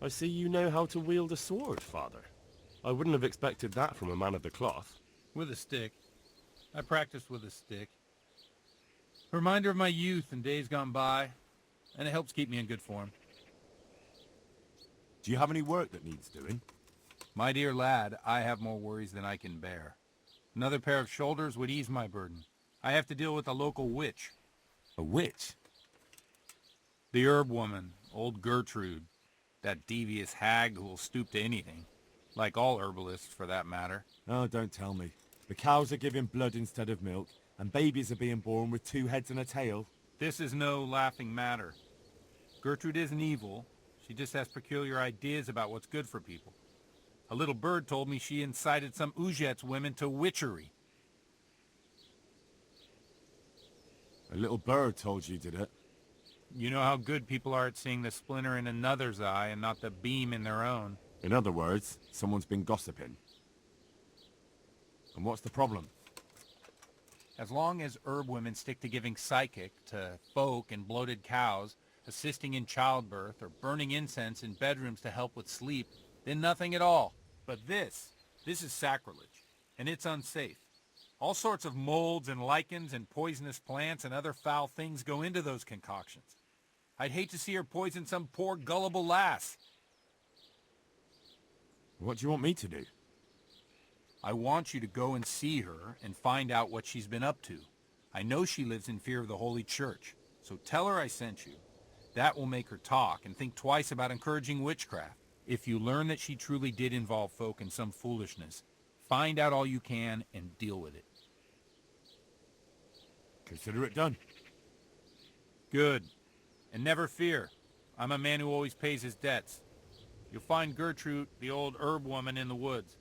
I see you know how to wield a sword, Father. I wouldn't have expected that from a man of the cloth. With a stick. I practiced with a stick. A reminder of my youth and days gone by, and it helps keep me in good form. Do you have any work that needs doing? My dear lad, I have more worries than I can bear. Another pair of shoulders would ease my burden. I have to deal with a local witch. A witch? The herb woman, old Gertrude. That devious hag who will stoop to anything. Like all herbalists, for that matter. Oh, don't tell me. The cows are giving blood instead of milk, and babies are being born with 2 heads and a tail. This is no laughing matter. Gertrude isn't evil. She just has peculiar ideas about what's good for people. A little bird told me she incited some Ujet's women to witchery. A little bird told you, did it? You know how good people are at seeing the splinter in another's eye and not the beam in their own. In other words, someone's been gossiping. And what's the problem? As long as herb women stick to giving psychic to folk and bloated cows, assisting in childbirth, or burning incense in bedrooms to help with sleep, then nothing at all. But this is sacrilege, and it's unsafe. All sorts of molds and lichens and poisonous plants and other foul things go into those concoctions. I'd hate to see her poison some poor gullible lass. What do you want me to do? I want you to go and see her and find out what she's been up to. I know she lives in fear of the Holy Church, so tell her I sent you. That will make her talk and think twice about encouraging witchcraft. If you learn that she truly did involve folk in some foolishness, find out all you can and deal with it. Consider it done. Good. And never fear. I'm a man who always pays his debts. You'll find Gertrude, the old herb woman, in the woods.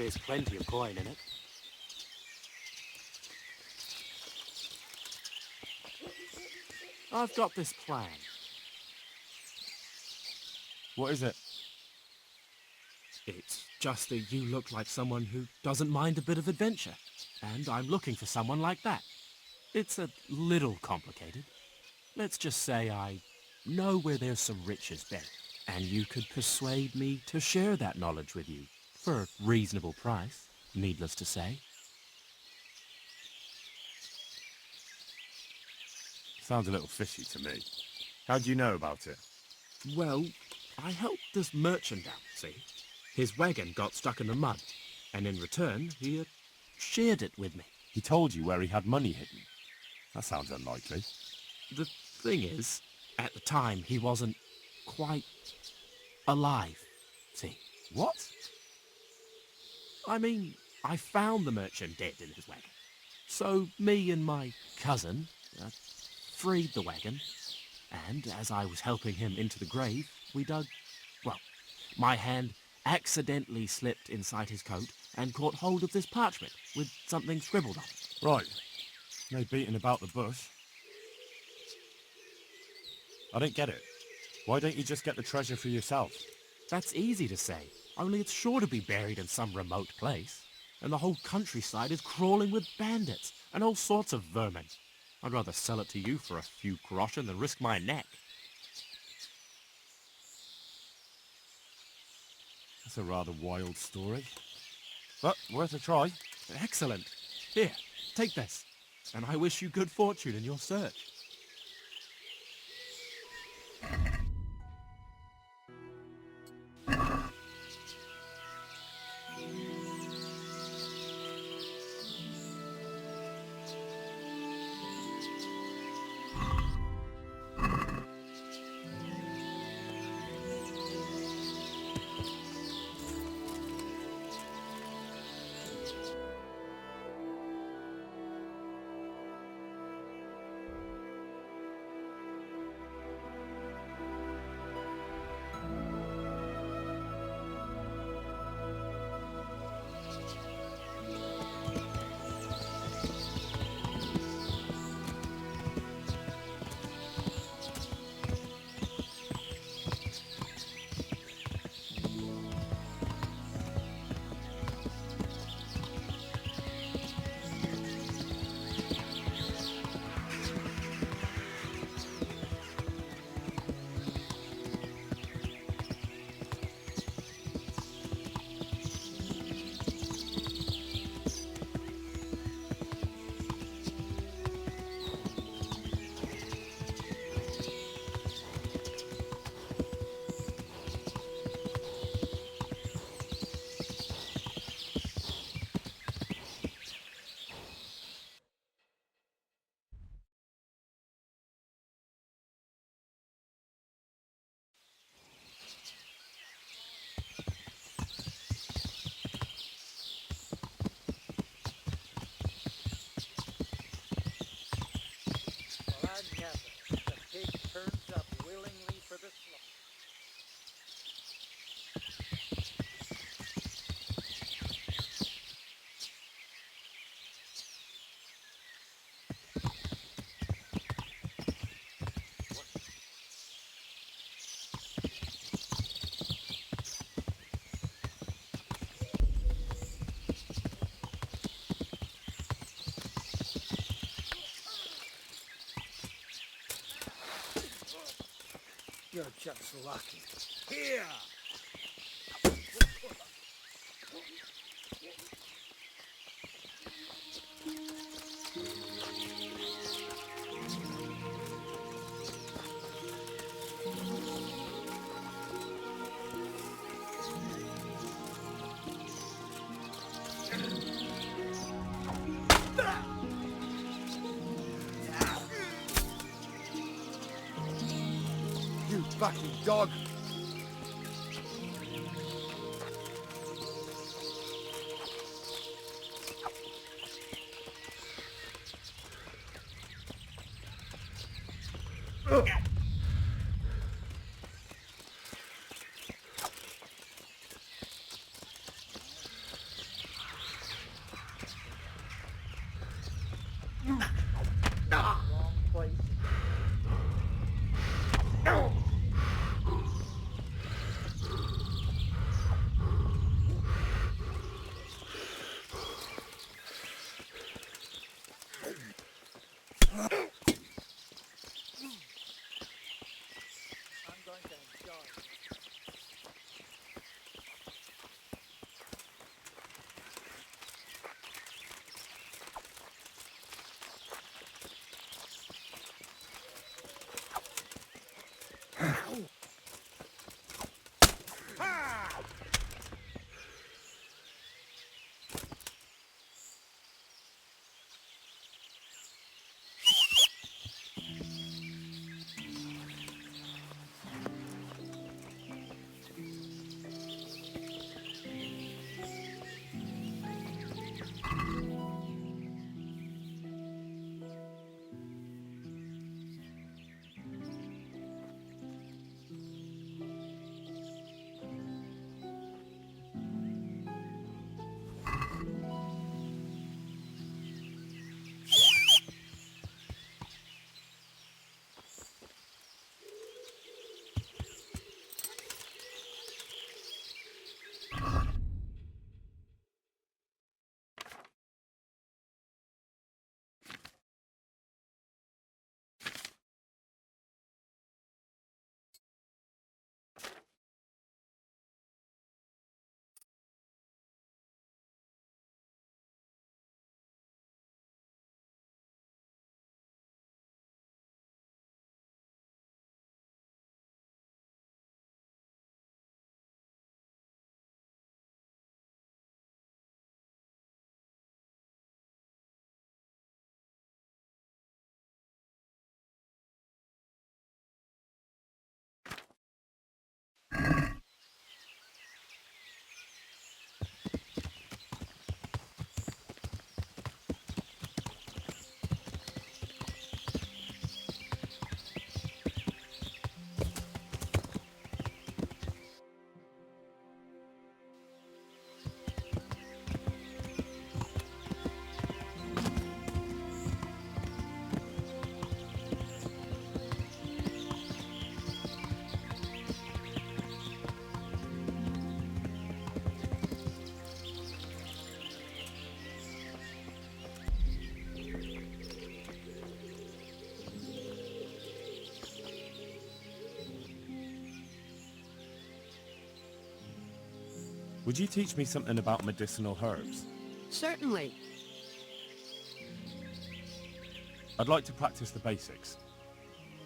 There's plenty of coin in it. I've got this plan. What is it? It's just that you look like someone who doesn't mind a bit of adventure. And I'm looking for someone like that. It's a little complicated. Let's just say I know where there's some riches buried. And you could persuade me to share that knowledge with you. For a reasonable price, needless to say. Sounds a little fishy to me. How do you know about it? Well, I helped this merchant out, see? His wagon got stuck in the mud, and in return, he shared it with me. He told you where he had money hidden. That sounds unlikely. The thing is, at the time, he wasn't quite alive, see? What? I mean, I found the merchant dead in his wagon. So me and my cousin freed the wagon, and as I was helping him into the grave, we dug... Well, my hand accidentally slipped inside his coat and caught hold of this parchment with something scribbled on it. Right. No beating about the bush. I don't get it. Why don't you just get the treasure for yourself? That's easy to say, only it's sure to be buried in some remote place. And the whole countryside is crawling with bandits and all sorts of vermin. I'd rather sell it to you for a few groschen than risk my neck. That's a rather wild story. But worth a try. Excellent. Here, take this. And I wish you good fortune in your search. The pig turns up willingly for the slaughter. You're just lucky. Here! You fucking dog! Would you teach me something about medicinal herbs? Certainly. I'd like to practice the basics.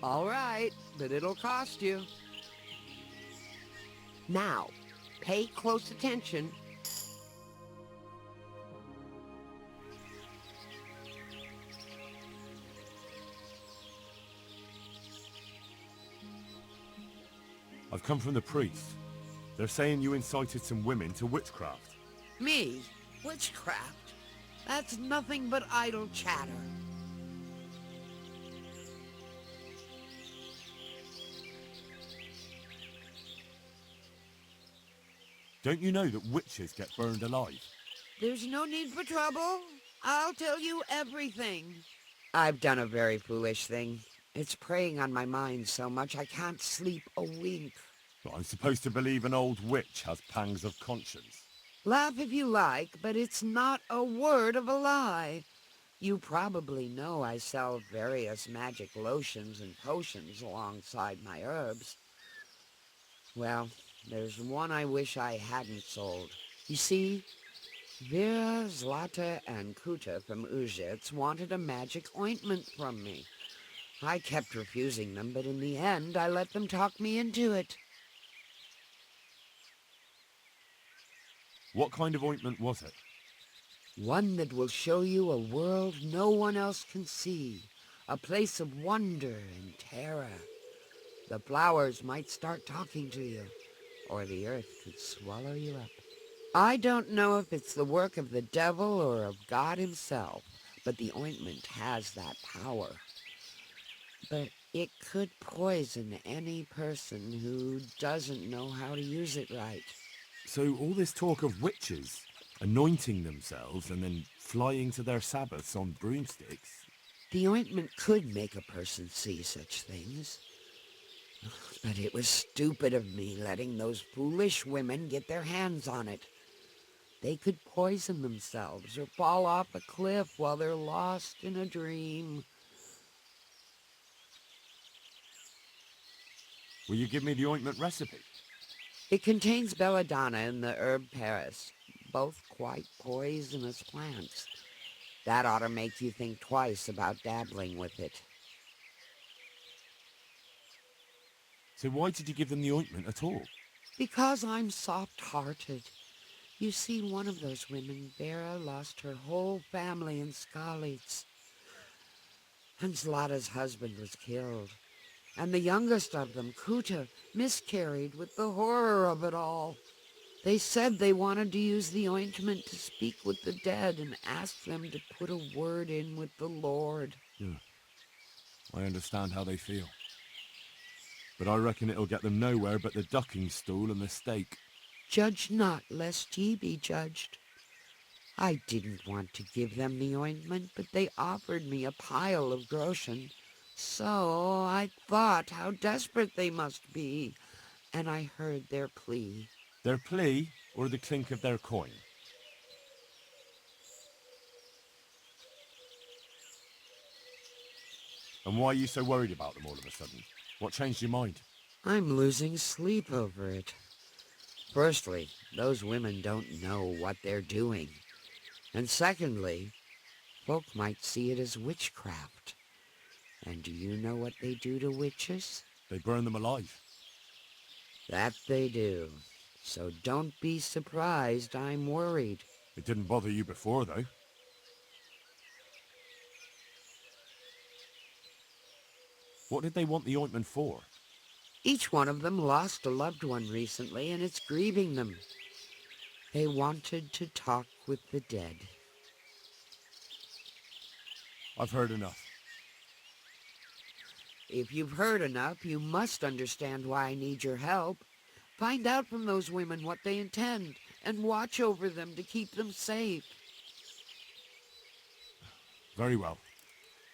All right, but it'll cost you. Now, pay close attention. I've come from the priest. They're saying you incited some women to witchcraft. Me? Witchcraft? That's nothing but idle chatter. Don't you know that witches get burned alive? There's no need for trouble. I'll tell you everything. I've done a very foolish thing. It's preying on my mind so much I can't sleep a wink. But I'm supposed to believe an old witch has pangs of conscience. Laugh if you like, but it's not a word of a lie. You probably know I sell various magic lotions and potions alongside my herbs. Well, there's one I wish I hadn't sold. You see, Vera, Zlata, and Kuta from Uzhitz wanted a magic ointment from me. I kept refusing them, but in the end I let them talk me into it. What kind of ointment was it? One that will show you a world no one else can see, a place of wonder and terror. The flowers might start talking to you, or the earth could swallow you up. I don't know if it's the work of the devil or of God himself, but the ointment has that power. But it could poison any person who doesn't know how to use it right. So all this talk of witches anointing themselves and then flying to their sabbaths on broomsticks. The ointment could make a person see such things. But it was stupid of me letting those foolish women get their hands on it. They could poison themselves or fall off a cliff while they're lost in a dream. Will you give me the ointment recipe? It contains belladonna and the herb Paris, both quite poisonous plants. That ought to make you think twice about dabbling with it. So why did you give them the ointment at all? Because I'm soft-hearted. You see, one of those women, Vera, lost her whole family in Skalitz. And Zlata's husband was killed. And the youngest of them, Kuta, miscarried with the horror of it all. They said they wanted to use the ointment to speak with the dead and ask them to put a word in with the Lord. Yeah, I understand how they feel. But I reckon it'll get them nowhere but the ducking stool and the stake. Judge not, lest ye be judged. I didn't want to give them the ointment, but they offered me a pile of groschen. So I thought how desperate they must be, and I heard their plea. Their plea or the clink of their coin? And why are you so worried about them all of a sudden? What changed your mind? I'm losing sleep over it. Firstly, those women don't know what they're doing. And secondly, folk might see it as witchcraft. And do you know what they do to witches? They burn them alive. That they do. So don't be surprised I'm worried. It didn't bother you before, though. What did they want the ointment for? Each one of them lost a loved one recently, and it's grieving them. They wanted to talk with the dead. I've heard enough. If you've heard enough, you must understand why I need your help. Find out from those women what they intend, and watch over them to keep them safe. Very well.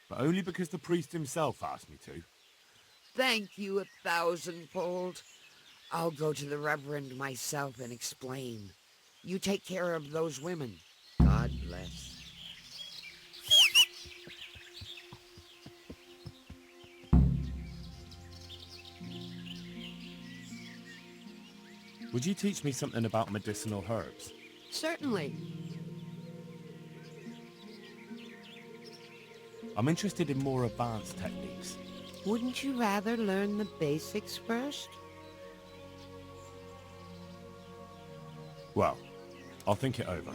But only because the priest himself asked me to. Thank you 1,000-fold. I'll go to the Reverend myself and explain. You take care of those women. God bless. Would you teach me something about medicinal herbs? Certainly. I'm interested in more advanced techniques. Wouldn't you rather learn the basics first? Well, I'll think it over.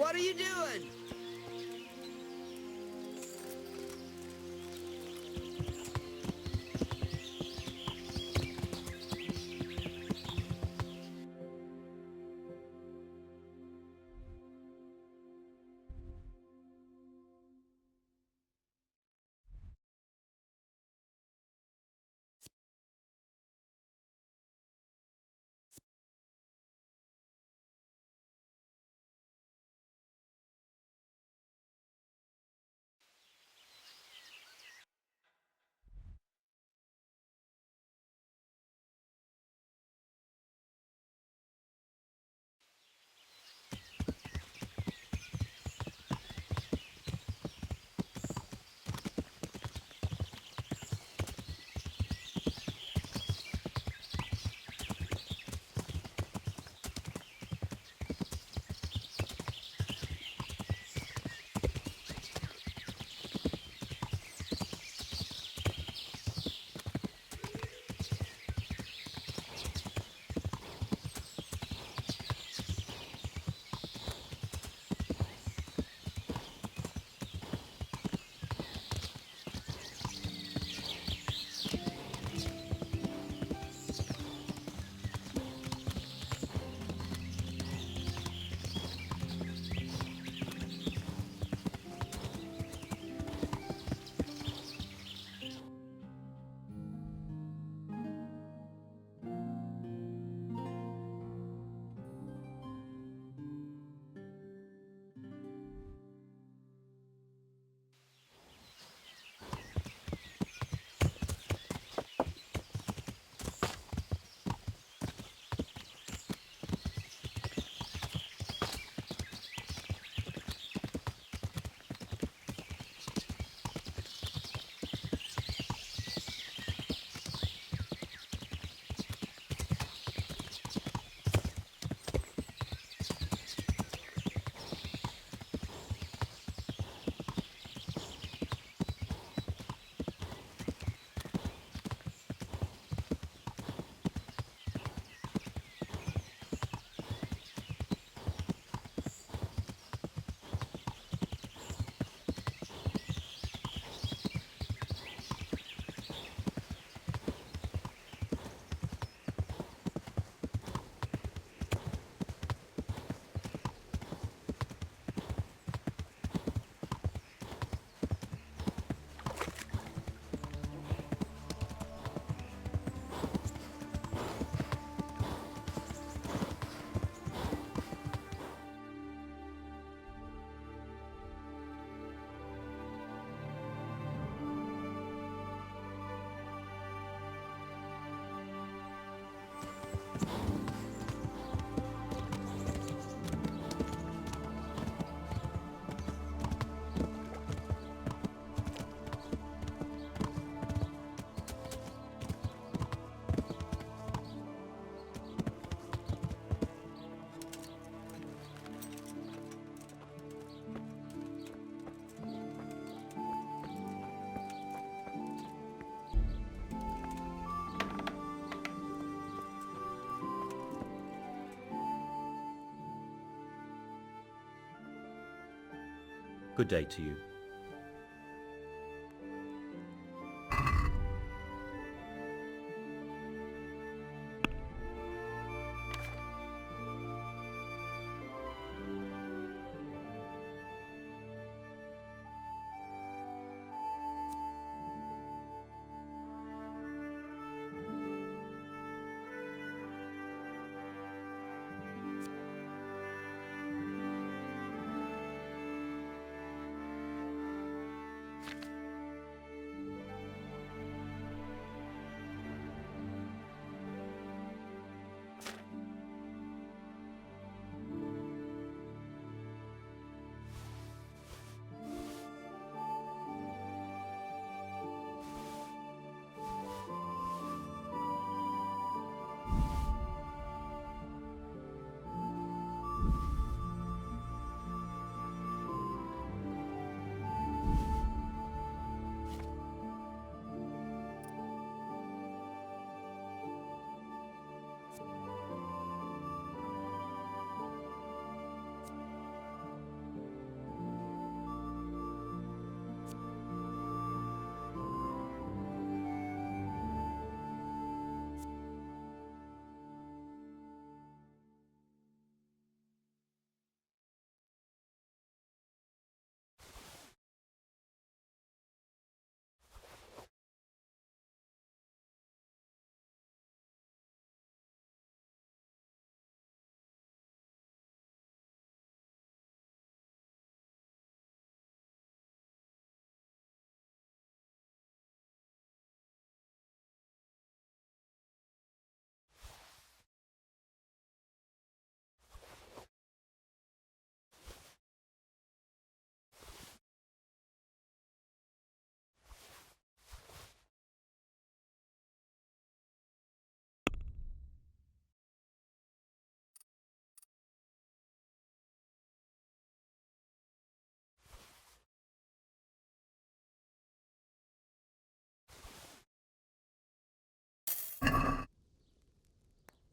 What are you doing? Good day to you.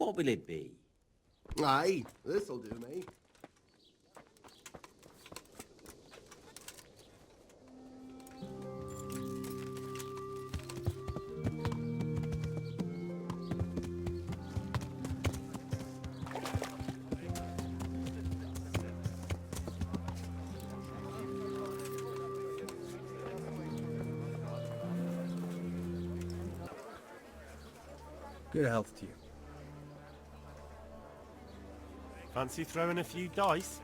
What will it be? Aye, this'll do me. Good health to you. Fancy throwing a few dice?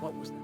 What was that?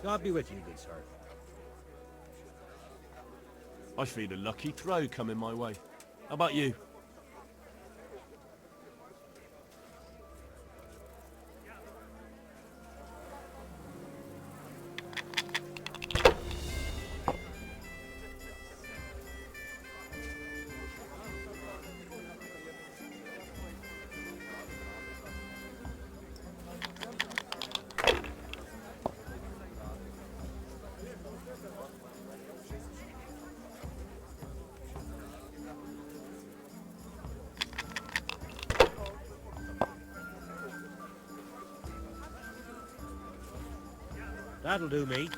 God be with you, good sir. I feel a lucky throw coming my way. How about you? That'll do me.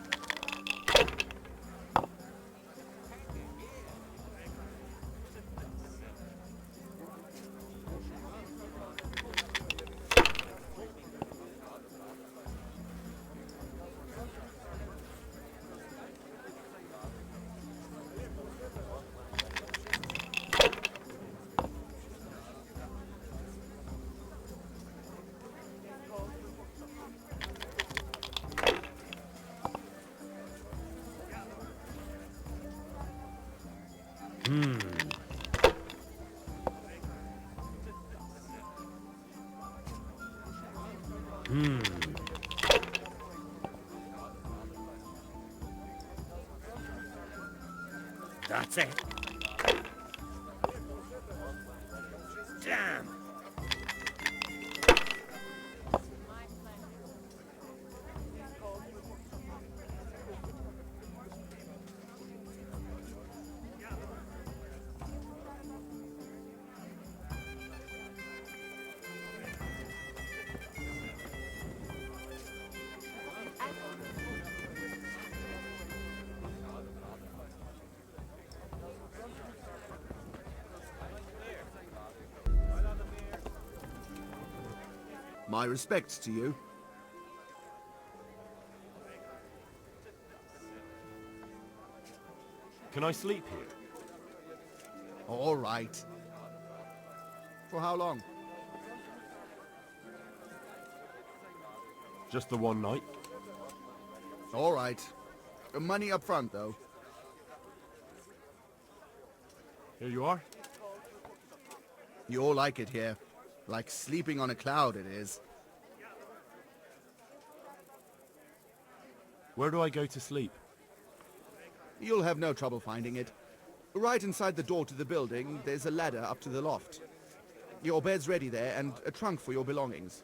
That's it. Damn. My respects to you. Can I sleep here? All right. For how long? Just the one night? All right. Money up front, though. Here you are. You'll like it here. Like sleeping on a cloud, it is. Where do I go to sleep? You'll have no trouble finding it. Right inside the door to the building, there's a ladder up to the loft. Your bed's ready there, and a trunk for your belongings.